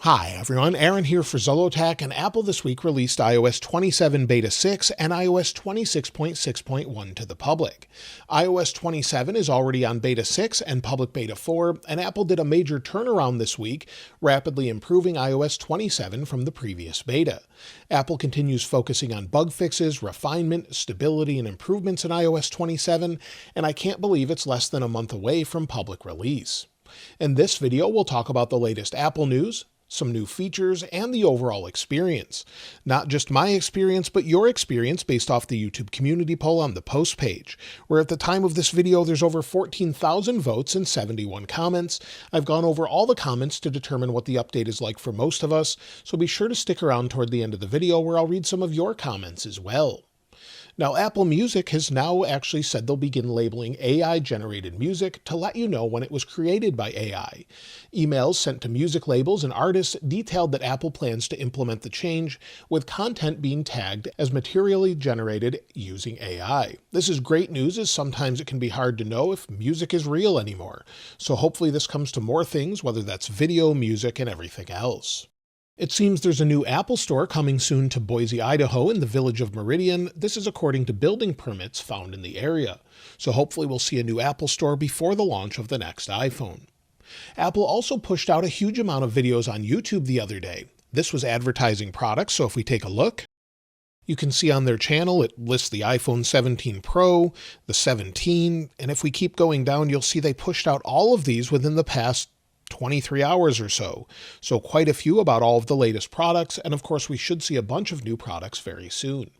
Hi everyone, Aaron here for Zollotech, and Apple this week released iOS 27 Beta 6 and iOS 26.6.1 to the public. iOS 27 is already on Beta 6 and Public Beta 4, and Apple did a major turnaround this week, rapidly improving iOS 27 from the previous beta. Apple continues focusing on bug fixes, refinement, stability, and improvements in iOS 27, and I can't believe it's less than a month away from public release. In this video, we'll talk about the latest Apple news, some new features, and the overall experience. Not just my experience, but your experience based off the YouTube community poll on the post page, where at the time of this video there's over 14,000 votes and 71 comments. I've gone over all the comments to determine what the update is like for most of us, so be sure to stick around toward the end of the video where I'll read some of your comments as well. Now, Apple Music has now actually said they'll begin labeling AI-generated music to let you know when it was created by AI. Emails sent to music labels and artists detailed that Apple plans to implement the change, with content being tagged as materially generated using AI. This is great news, as sometimes it can be hard to know if music is real anymore. So hopefully this comes to more things, whether that's video, music, and everything else. It seems there's a new Apple Store coming soon to Boise, Idaho in the village of Meridian. This is according to building permits found in the area. So hopefully we'll see a new Apple Store before the launch of the next iPhone. Apple also pushed out a huge amount of videos on YouTube the other day. This was advertising products, so if we take a look, you can see on their channel it lists the iPhone 17 Pro, the 17, and if we keep going down, you'll see they pushed out all of these within the past 23 hours or so. So quite a few about all of the latest products, and of course we should see a bunch of new products very soon.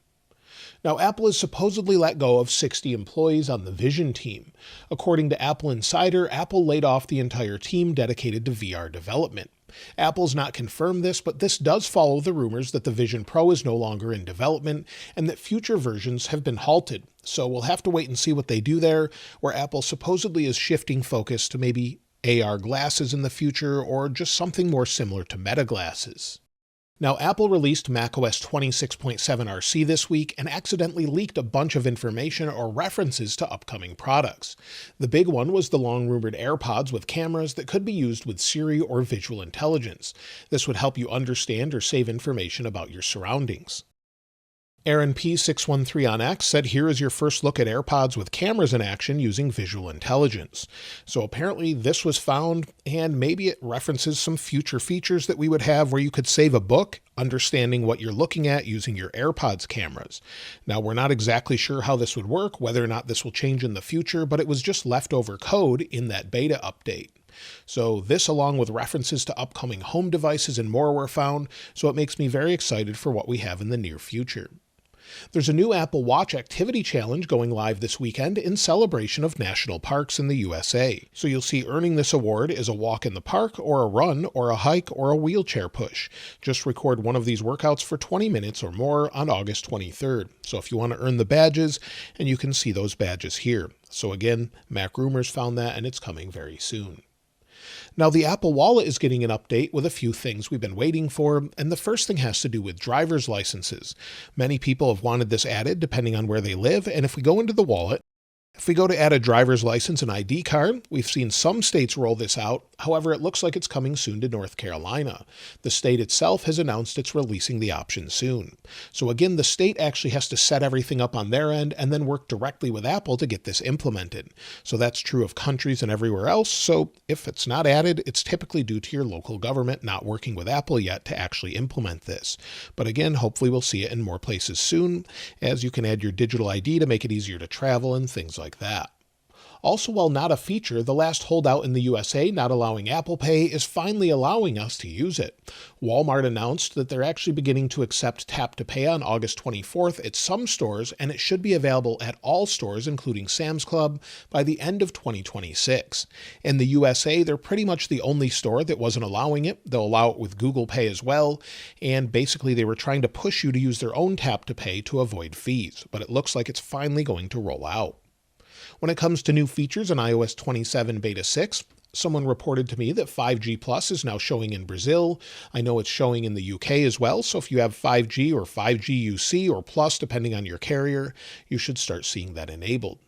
Now, Apple has supposedly let go of 60 employees on the Vision team. According to Apple Insider, Apple laid off the entire team dedicated to VR development. Apple's not confirmed this, but this does follow the rumors that the Vision Pro is no longer in development and that future versions have been halted. So we'll have to wait and see what they do there, where Apple supposedly is shifting focus to maybe AR glasses in the future, or just something more similar to Meta glasses. Now, Apple released macOS 26.7 RC this week and accidentally leaked a bunch of information or references to upcoming products. The big one was the long-rumored AirPods with cameras that could be used with Siri or visual intelligence. This would help you understand or save information about your surroundings. Aaron P613 on X said, "Here is your first look at AirPods with cameras in action using visual intelligence." So apparently this was found, and maybe it references some future features that we would have where you could save a book, understanding what you're looking at using your AirPods cameras. Now, we're not exactly sure how this would work, whether or not this will change in the future, but it was just leftover code in that beta update. So this, along with references to upcoming home devices and more, were found, so it makes me very excited for what we have in the near future. There's a new Apple Watch activity challenge going live this weekend in celebration of national parks in the USA. So you'll see earning this award is a walk in the park, or a run, or a hike, or a wheelchair push. Just record one of these workouts for 20 minutes or more on August 23rd. So if you want to earn the badges, and you can see those badges here. So again, Mac Rumors found that, and it's coming very soon. Now, the Apple Wallet is getting an update with a few things we've been waiting for, and the first thing has to do with driver's licenses. Many people have wanted this added depending on where they live, and if we go into the wallet, if we go to add a driver's license and ID card, we've seen some states roll this out. However, it looks like it's coming soon to North Carolina. The state itself has announced it's releasing the option soon. So again, the state actually has to set everything up on their end and then work directly with Apple to get this implemented. So that's true of countries and everywhere else. So if it's not added, it's typically due to your local government not working with Apple yet to actually implement this. But again, hopefully we'll see it in more places soon, as you can add your digital ID to make it easier to travel and things like that. Also, while not a feature, the last holdout in the USA not allowing Apple Pay is finally allowing us to use it. Walmart announced that they're actually beginning to accept Tap to Pay on August 24th at some stores, and it should be available at all stores, including Sam's Club, by the end of 2026. In the USA, they're pretty much the only store that wasn't allowing it. They'll allow it with Google Pay as well, and basically they were trying to push you to use their own Tap to Pay to avoid fees, but it looks like it's finally going to roll out. When it comes to new features in iOS 27 Beta 6, someone reported to me that 5G Plus is now showing in Brazil. I know it's showing in the UK as well, so if you have 5G or 5G UC or Plus, depending on your carrier, you should start seeing that enabled.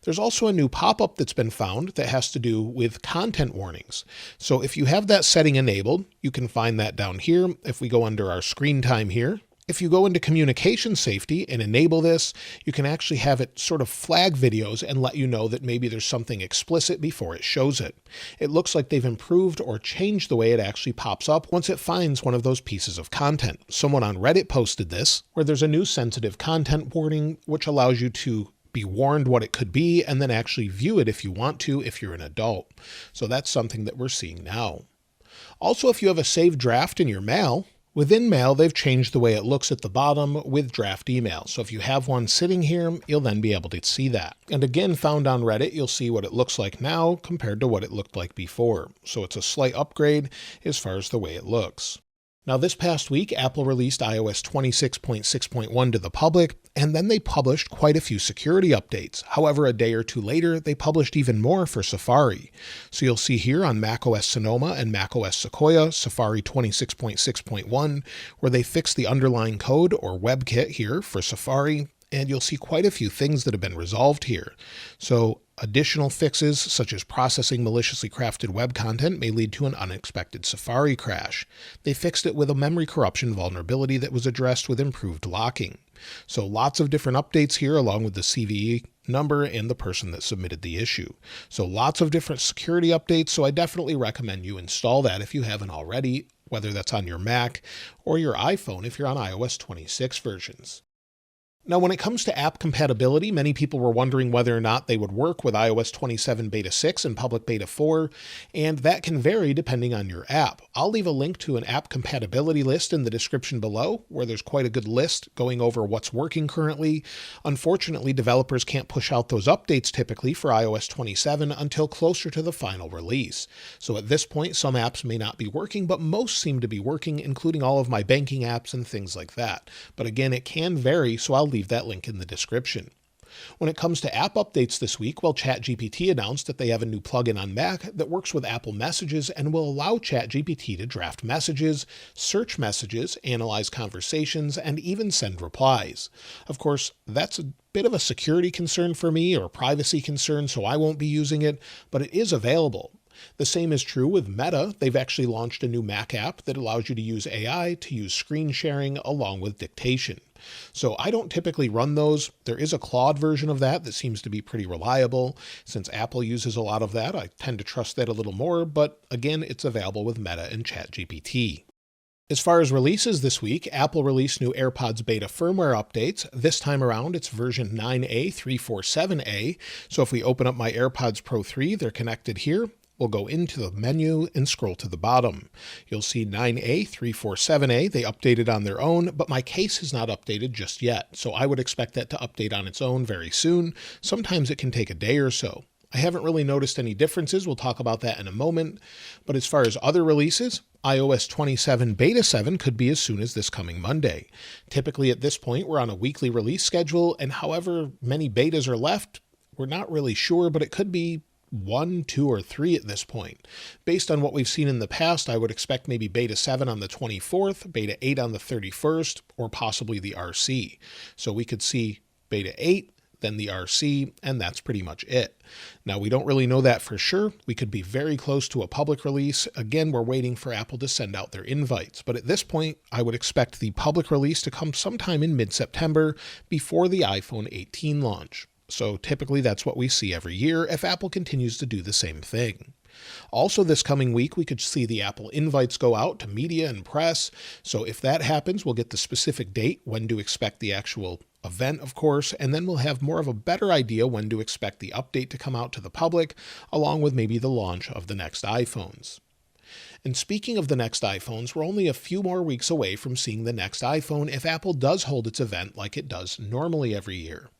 There's also a new pop-up that's been found that has to do with content warnings. So if you have that setting enabled, you can find that down here. If we go under our screen time here, if you go into communication safety and enable this, you can actually have it sort of flag videos and let you know that maybe there's something explicit before it shows it. It looks like they've improved or changed the way it actually pops up once it finds one of those pieces of content. Someone on Reddit posted this, where there's a new sensitive content warning, which allows you to be warned what it could be and then actually view it if you want to, if you're an adult. So that's something that we're seeing now. Also, if you have a saved draft in your mail, within Mail, they've changed the way it looks at the bottom with draft email. So if you have one sitting here, you'll then be able to see that. And again, found on Reddit, you'll see what it looks like now compared to what it looked like before. So it's a slight upgrade as far as the way it looks. Now, this past week, Apple released iOS 26.6.1 to the public, and then they published quite a few security updates. However, a day or two later, they published even more for Safari. So you'll see here on macOS Sonoma and macOS Sequoia, Safari 26.6.1, where they fixed the underlying code or WebKit here for Safari, and you'll see quite a few things that have been resolved here. So additional fixes, such as processing maliciously crafted web content, may lead to an unexpected Safari crash. They fixed it with a memory corruption vulnerability that was addressed with improved locking. So lots of different updates here, along with the CVE number and the person that submitted the issue. So lots of different security updates, so I definitely recommend you install that if you haven't already, whether that's on your Mac or your iPhone if you're on iOS 26 versions. Now, when it comes to app compatibility, many people were wondering whether or not they would work with iOS 27 Beta 6 and Public Beta 4, and that can vary depending on your app. I'll leave a link to an app compatibility list in the description below, where there's quite a good list going over what's working currently. Unfortunately, developers can't push out those updates typically for iOS 27 until closer to the final release. So at this point, some apps may not be working, but most seem to be working, including all of my banking apps and things like that. But again, it can vary, so I'll leave that link in the description. When it comes to app updates this week, well, ChatGPT announced that they have a new plugin on Mac that works with Apple Messages and will allow ChatGPT to draft messages, search messages, analyze conversations, and even send replies. Of course, that's a bit of a security concern for me, or a privacy concern, so I won't be using it, but it is available. The same is true with Meta. They've actually launched a new Mac app that allows you to use AI to use screen sharing along with dictation. So I don't typically run those. There is a Claude version of that seems to be pretty reliable. Since Apple uses a lot of that, I tend to trust that a little more, but again, it's available with Meta and ChatGPT. As far as releases this week, Apple released new AirPods beta firmware updates. This time around, it's version 9A347A. So if we open up my AirPods Pro 3, they're connected here. We'll go into the menu and scroll to the bottom. You'll see 9A347A. They updated on their own, but my case is not updated just yet. So I would expect that to update on its own very soon. Sometimes it can take a day or so. I haven't really noticed any differences. We'll talk about that in a moment. But as far as other releases, iOS 27 Beta 7 could be as soon as this coming Monday. Typically at this point, we're on a weekly release schedule, and however many betas are left, we're not really sure, but it could be 1, 2, or 3 at this point. Based on what we've seen in the past, I would expect maybe Beta 7 on the 24th, Beta 8 on the 31st, or possibly the RC. So we could see Beta 8, then the RC, and that's pretty much it. Now, we don't really know that for sure. We could be very close to a public release. Again, we're waiting for Apple to send out their invites. But at this point, I would expect the public release to come sometime in mid-September before the iPhone 18 launch. So typically that's what we see every year if Apple continues to do the same thing. Also this coming week, we could see the Apple invites go out to media and press. So if that happens, we'll get the specific date, when to expect the actual event, of course, and then we'll have more of a better idea when to expect the update to come out to the public, along with maybe the launch of the next iPhones. And speaking of the next iPhones, we're only a few more weeks away from seeing the next iPhone if Apple does hold its event like it does normally every year.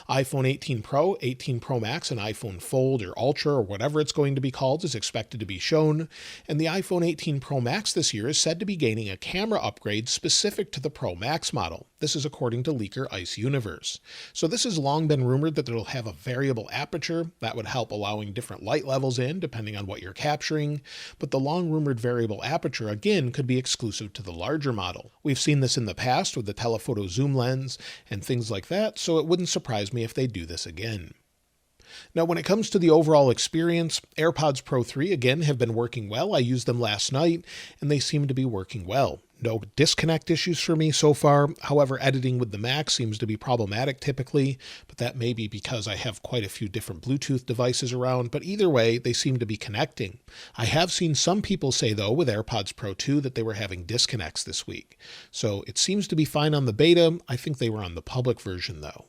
iPhone 18 Pro, 18 Pro Max, and iPhone Fold or Ultra or whatever it's going to be called is expected to be shown, and the iPhone 18 Pro Max this year is said to be gaining a camera upgrade specific to the Pro Max model. This is according to leaker Ice Universe. So this has long been rumored that it'll have a variable aperture that would help allowing different light levels in depending on what you're capturing, but the long-rumored variable aperture again could be exclusive to the larger model. We've seen this in the past with the telephoto zoom lens and things like that, so it wouldn't surprise me if they do this again. Now, when it comes to the overall experience, AirPods Pro 3 again have been working well. I used them last night and they seem to be working well. No disconnect issues for me so far. However, editing with the Mac seems to be problematic typically, but that may be because I have quite a few different Bluetooth devices around, but either way, they seem to be connecting. I have seen some people say though with AirPods Pro 2 that they were having disconnects this week. So it seems to be fine on the beta. I think they were on the public version though.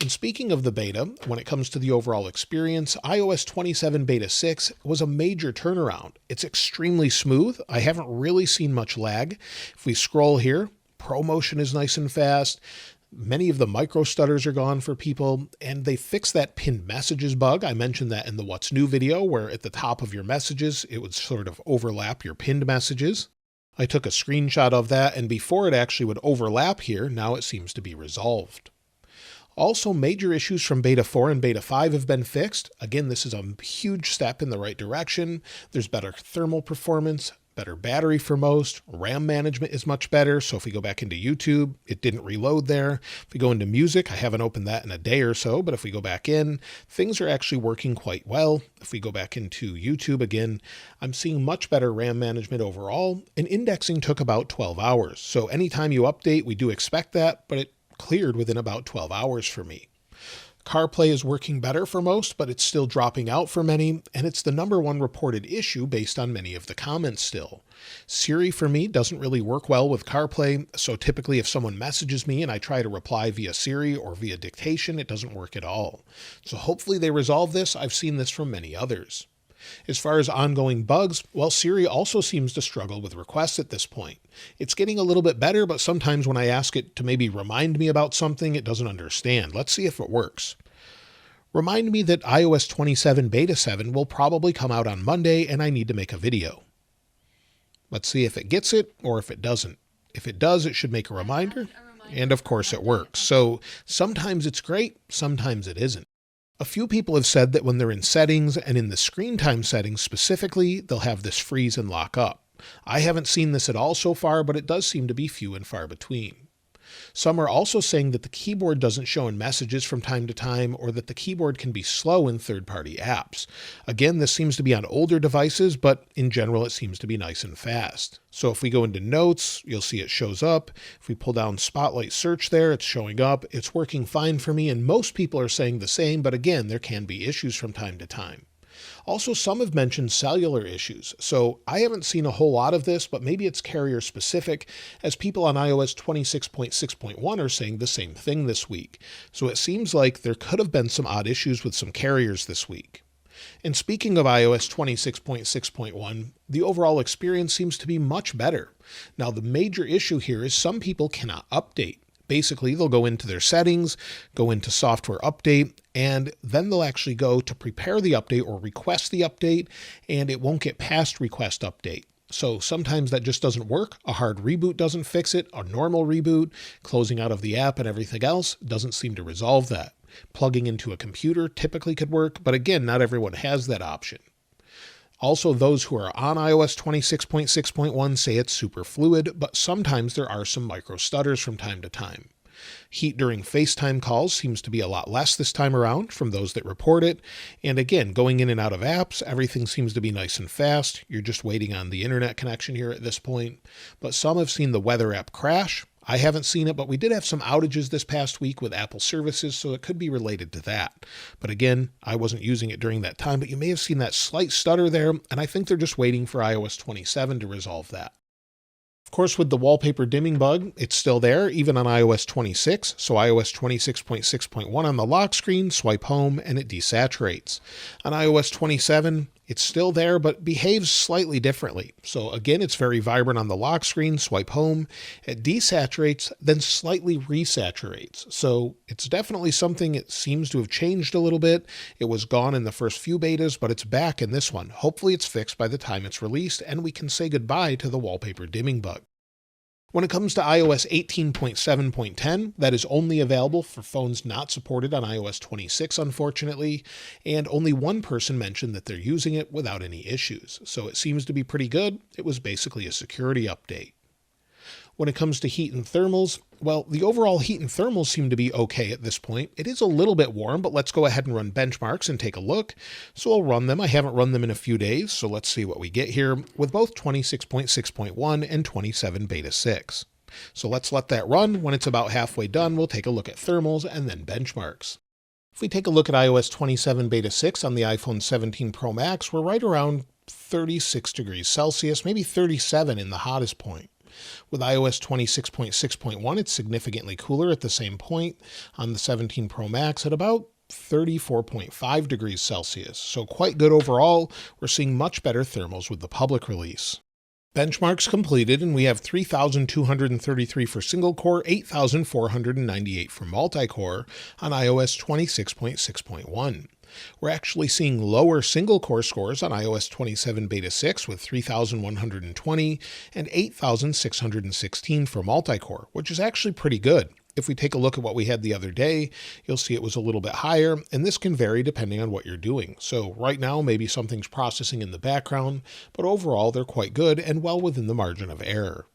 And speaking of the beta, when it comes to the overall experience, iOS 27 Beta 6 was a major turnaround. It's extremely smooth. I haven't really seen much lag. If we scroll here, ProMotion is nice and fast. Many of the micro stutters are gone for people, and they fixed that pinned messages bug. I mentioned that in the What's New video, where at the top of your messages, it would sort of overlap your pinned messages. I took a screenshot of that, and before it actually would overlap here, now it seems to be resolved. Also, major issues from Beta 4 and Beta 5 have been fixed. Again, this is a huge step in the right direction. There's better thermal performance, better battery for most. RAM management is much better. So if we go back into YouTube, it didn't reload there. If we go into music, I haven't opened that in a day or so, but if we go back in, things are actually working quite well. If we go back into YouTube again, I'm seeing much better RAM management overall, and indexing took about 12 hours. So anytime you update, we do expect that, but it cleared within about 12 hours for me. CarPlay is working better for most, but it's still dropping out for many, and it's the #1 reported issue based on many of the comments still. Siri for me doesn't really work well with CarPlay, so typically if someone messages me and I try to reply via Siri or via dictation, it doesn't work at all. So hopefully they resolve this. I've seen this from many others. As far as ongoing bugs, well, Siri also seems to struggle with requests at this point. It's getting a little bit better, but sometimes when I ask it to maybe remind me about something, it doesn't understand. Let's see if it works. Remind me that iOS 27 Beta 7 will probably come out on Monday and I need to make a video. Let's see if it gets it or if it doesn't. If it does, it should make a reminder. And of course it works. So sometimes it's great, sometimes it isn't. A few people have said that when they're in settings and in the screen time settings specifically, they'll have this freeze and lock up. I haven't seen this at all so far, but it does seem to be few and far between. Some are also saying that the keyboard doesn't show in messages from time to time, or that the keyboard can be slow in third-party apps. Again, this seems to be on older devices, but in general, it seems to be nice and fast. So if we go into Notes, you'll see it shows up. If we pull down Spotlight Search there, it's showing up. It's working fine for me, and most people are saying the same, but again, there can be issues from time to time. Also, some have mentioned cellular issues, so I haven't seen a whole lot of this, but maybe it's carrier specific, as people on iOS 26.6.1 are saying the same thing this week. So it seems like there could have been some odd issues with some carriers this week. And speaking of iOS 26.6.1, the overall experience seems to be much better. Now, the major issue here is some people cannot update. Basically, they'll go into their settings, go into software update, and then they'll actually go to prepare the update or request the update, and it won't get past request update. So sometimes that just doesn't work. A hard reboot doesn't fix it. A normal reboot, closing out of the app and everything else, doesn't seem to resolve that. Plugging into a computer typically could work, but again, not everyone has that option. Also, those who are on iOS 26.6.1 say it's super fluid, but sometimes there are some micro stutters from time to time. Heat during FaceTime calls seems to be a lot less this time around from those that report it. And again, going in and out of apps, everything seems to be nice and fast. You're just waiting on the internet connection here at this point. But some have seen the weather app crash. I haven't seen it, but we did have some outages this past week with Apple services, so it could be related to that. But again, I wasn't using it during that time, but you may have seen that slight stutter there, and I think they're just waiting for iOS 27 to resolve that. Of course, with the wallpaper dimming bug, it's still there, even on iOS 26. So iOS 26.6.1 on the lock screen, swipe home, and it desaturates. On iOS 27, it's still there, but behaves slightly differently. So again, it's very vibrant on the lock screen, swipe home, it desaturates, then slightly resaturates. So it's definitely something it seems to have changed a little bit. It was gone in the first few betas, but it's back in this one. Hopefully it's fixed by the time it's released, and we can say goodbye to the wallpaper dimming bug. When it comes to iOS 18.7.10, that is only available for phones not supported on iOS 26, unfortunately, and only one person mentioned that they're using it without any issues. So it seems to be pretty good. It was basically a security update. When it comes to heat and thermals, well, the overall heat and thermals seem to be okay at this point. It is a little bit warm, but let's go ahead and run benchmarks and take a look. So I'll run them. I haven't run them in a few days, so let's see what we get here with both 26.6.1 and 27 beta 6. So let's let that run. When it's about halfway done, we'll take a look at thermals and then benchmarks. If we take a look at iOS 27 beta 6 on the iPhone 17 Pro Max, we're right around 36 degrees Celsius, maybe 37 in the hottest point. With iOS 26.6.1, it's significantly cooler at the same point on the 17 Pro Max at about 34.5 degrees Celsius. So quite good overall. We're seeing much better thermals with the public release. Benchmarks completed, and we have 3,233 for single core, 8,498 for multi-core on iOS 26.6.1. We're actually seeing lower single-core scores on iOS 27 beta 6 with 3,120 and 8,616 for multi-core, which is actually pretty good. If we take a look at what we had the other day, you'll see it was a little bit higher, and this can vary depending on what you're doing. So right now, maybe something's processing in the background, but overall, they're quite good and well within the margin of error.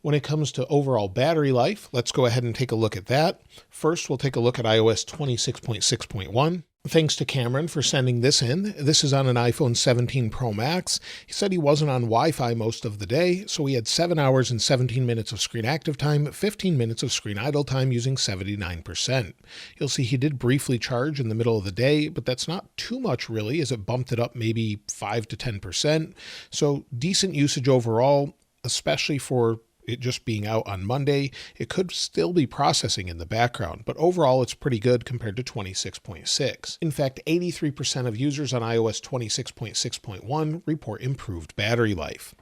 When it comes to overall battery life, let's go ahead and take a look at that. First, we'll take a look at iOS 26.6.1. Thanks to Cameron for sending this in. This is on an iPhone 17 Pro Max. He said he wasn't on Wi-Fi most of the day, so he had 7 hours and 17 minutes of screen active time, 15 minutes of screen idle time using 79%. You'll see he did briefly charge in the middle of the day, but that's not too much really, as it bumped it up maybe 5 to 10%. So decent usage overall, especially for it just being out on Monday. It could still be processing in the background, but overall it's pretty good compared to 26.6. In fact, 83% of users on iOS 26.6.1 report improved battery life.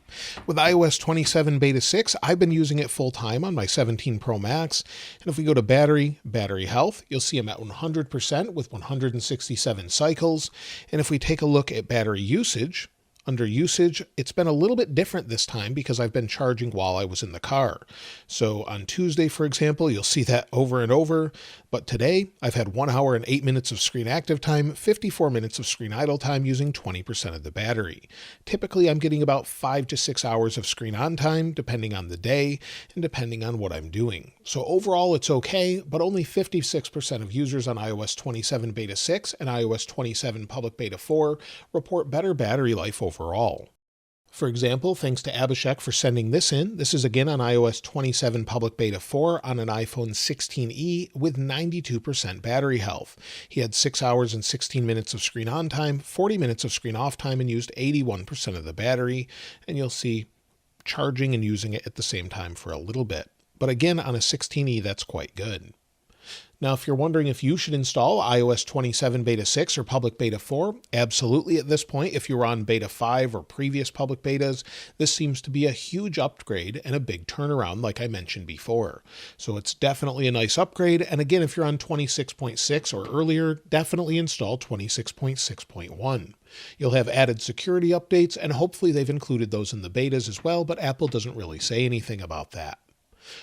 With iOS 27 beta 6, I've been using it full time on my 17 Pro Max, and if we go to battery health, you'll see I'm at 100% with 167 cycles, and if we take a look at battery usage, under usage, it's been a little bit different this time because I've been charging while I was in the car. So on Tuesday, for example, you'll see that over and over. But today, I've had 1 hour and 8 minutes of screen active time, 54 minutes of screen idle time using 20% of the battery. Typically, I'm getting about 5 to 6 hours of screen on time, depending on the day and depending on what I'm doing. So overall, it's okay, but only 56% of users on iOS 27 beta 6 and iOS 27 public beta 4 report better battery life overall. For example, thanks to Abhishek for sending this in. This is again on iOS 27 public beta 4 on an iPhone 16e with 92% battery health. He had 6 hours and 16 minutes of screen on time, 40 minutes of screen off time, and used 81% of the battery. And you'll see charging and using it at the same time for a little bit. But again, on a 16e, that's quite good. Now, if you're wondering if you should install iOS 27 beta 6 or public beta 4, absolutely at this point. If you're on beta 5 or previous public betas, this seems to be a huge upgrade and a big turnaround like I mentioned before. So it's definitely a nice upgrade. And again, if you're on 26.6 or earlier, definitely install 26.6.1. You'll have added security updates, and hopefully they've included those in the betas as well, but Apple doesn't really say anything about that.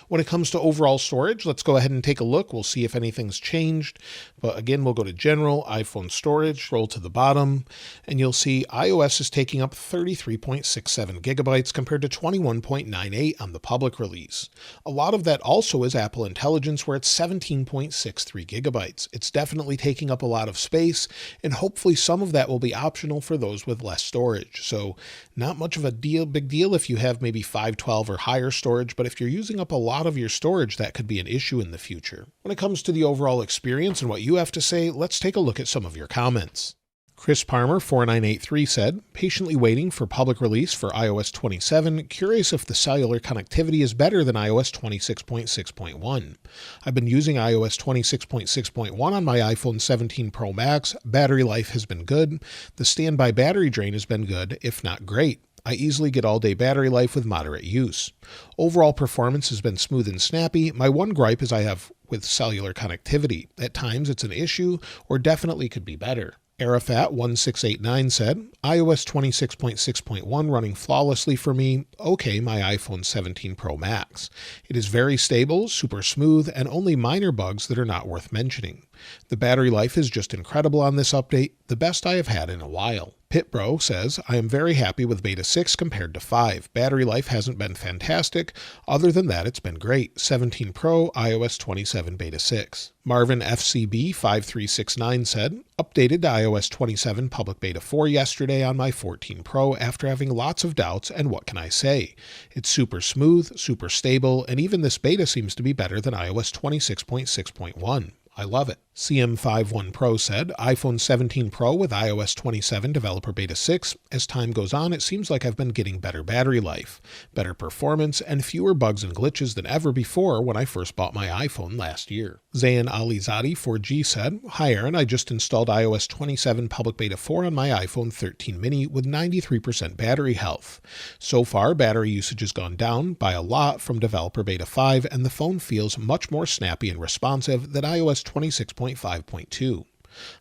When it comes to overall storage, let's go ahead and take a look. We'll see if anything's changed. But again, we'll go to General, iPhone Storage, scroll to the bottom, and you'll see iOS is taking up 33.67 gigabytes compared to 21.98 on the public release. A lot of that also is Apple Intelligence, where it's 17.63 gigabytes. It's definitely taking up a lot of space, and hopefully some of that will be optional for those with less storage. So not much of a big deal if you have maybe 512 or higher storage, but if you're using up a lot of your storage, that could be an issue in the future. When it comes to the overall experience and what you have to say, let's take a look at some of your comments. Chris Parmer 4983 said, patiently waiting for public release for iOS 27, curious if the cellular connectivity is better than iOS 26.6.1. I've been using iOS 26.6.1 on my iPhone 17 Pro Max. Battery life has been good. The standby battery drain has been good, if not great. I easily get all-day battery life with moderate use. Overall performance has been smooth and snappy. My one gripe is I have with cellular connectivity. At times it's an issue or definitely could be better. Arafat1689 said, iOS 26.6.1 running flawlessly for me. Okay, my iPhone 17 Pro Max. It is very stable, super smooth, and only minor bugs that are not worth mentioning. The battery life is just incredible on this update, the best I have had in a while. Pitbro says, I am very happy with Beta 6 compared to 5. Battery life hasn't been fantastic. Other than that, it's been great. 17 Pro, iOS 27 Beta 6. Marvin FCB 5369 said, updated to iOS 27 Public Beta 4 yesterday on my 14 Pro after having lots of doubts, and what can I say? It's super smooth, super stable, and even this beta seems to be better than iOS 26.6.1. I love it. CM51 Pro said, iPhone 17 Pro with iOS 27 Developer Beta 6. As time goes on, it seems like I've been getting better battery life, better performance, and fewer bugs and glitches than ever before when I first bought my iPhone last year. Zayn Alizadi 4G said, hi Aaron, I just installed iOS 27 Public Beta 4 on my iPhone 13 mini with 93% battery health. So far, battery usage has gone down by a lot from Developer Beta 5, and the phone feels much more snappy and responsive than iOS 26.5.2.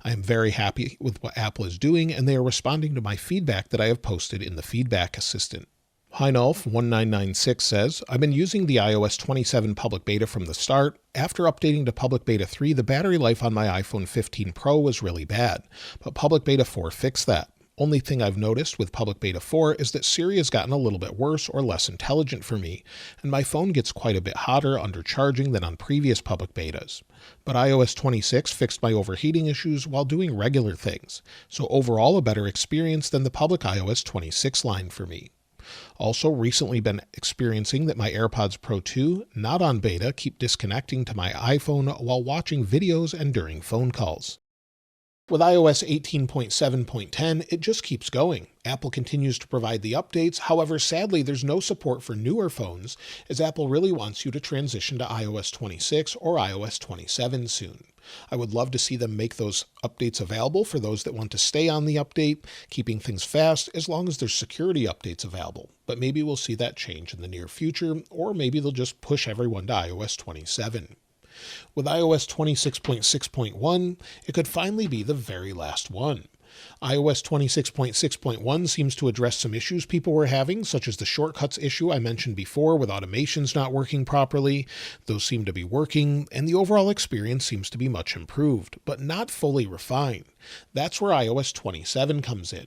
I am very happy with what Apple is doing, and they are responding to my feedback that I have posted in the Feedback Assistant. Heinolf1996 says, I've been using the iOS 27 Public Beta from the start. After updating to Public Beta 3, the battery life on my iPhone 15 Pro was really bad, but Public Beta 4 fixed that. Only thing I've noticed with Public Beta 4 is that Siri has gotten a little bit worse or less intelligent for me, and my phone gets quite a bit hotter under charging than on previous public betas. But iOS 26 fixed my overheating issues while doing regular things, so overall a better experience than the public iOS 26 line for me. Also recently been experiencing that my AirPods Pro 2, not on beta, keep disconnecting to my iPhone while watching videos and during phone calls. With iOS 18.7.10, it just keeps going. Apple continues to provide the updates. However, sadly, there's no support for newer phones, as Apple really wants you to transition to iOS 26 or iOS 27 soon. I would love to see them make those updates available for those that want to stay on the update, keeping things fast as long as there's security updates available. But maybe we'll see that change in the near future, or maybe they'll just push everyone to iOS 27. With iOS 26.6.1, it could finally be the very last one. iOS 26.6.1 seems to address some issues people were having, such as the shortcuts issue I mentioned before with automations not working properly. Those seem to be working, and the overall experience seems to be much improved, but not fully refined. That's where iOS 27 comes in.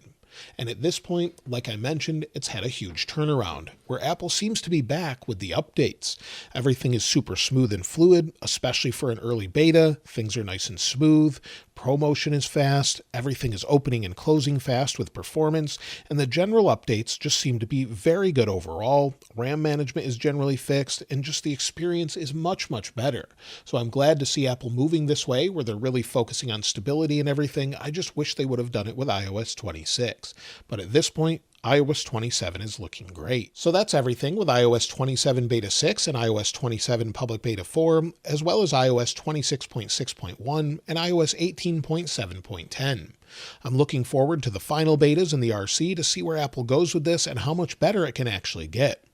And at this point, like I mentioned, it's had a huge turnaround, where Apple seems to be back with the updates. Everything is super smooth and fluid, especially for an early beta. Things are nice and smooth. ProMotion is fast. Everything is opening and closing fast with performance. And the general updates just seem to be very good overall. RAM management is generally fixed, and just the experience is much, much better. So I'm glad to see Apple moving this way, where they're really focusing on stability and everything. I just wish they would have done it with iOS 26. But at this point, iOS 27 is looking great. So that's everything with iOS 27 Beta 6 and iOS 27 Public Beta 4, as well as iOS 26.6.1 and iOS 18.7.10. I'm looking forward to the final betas in the RC to see where Apple goes with this and how much better it can actually get.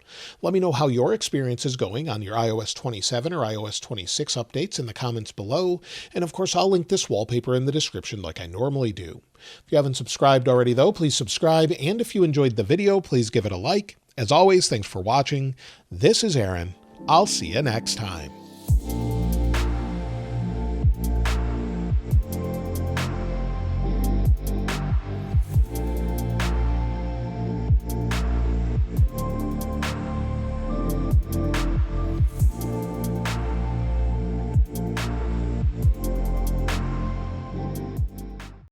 Let me know how your experience is going on your iOS 27 or iOS 26 updates in the comments below, and of course I'll link this wallpaper in the description like I normally do. If you haven't subscribed already though, please subscribe, and if you enjoyed the video, please give it a like. As always, thanks for watching. This is Aaron. I'll see you next time.